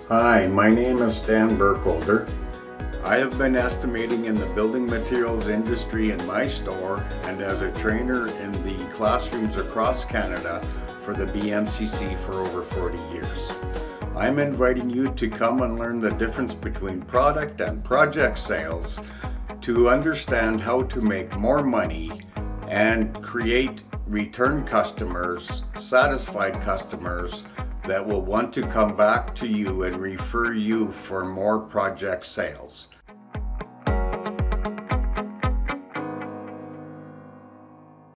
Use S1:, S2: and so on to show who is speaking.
S1: Hi, my name is Stan Burkholder. I have been estimating in the building materials industry in my store and as a trainer in the classrooms across Canada for the BMCC for over 40 years. I'm inviting you to come and learn the difference between product and project sales to understand how to make more money and create return customers, satisfied customers that will want to come back to you and refer you for more project sales.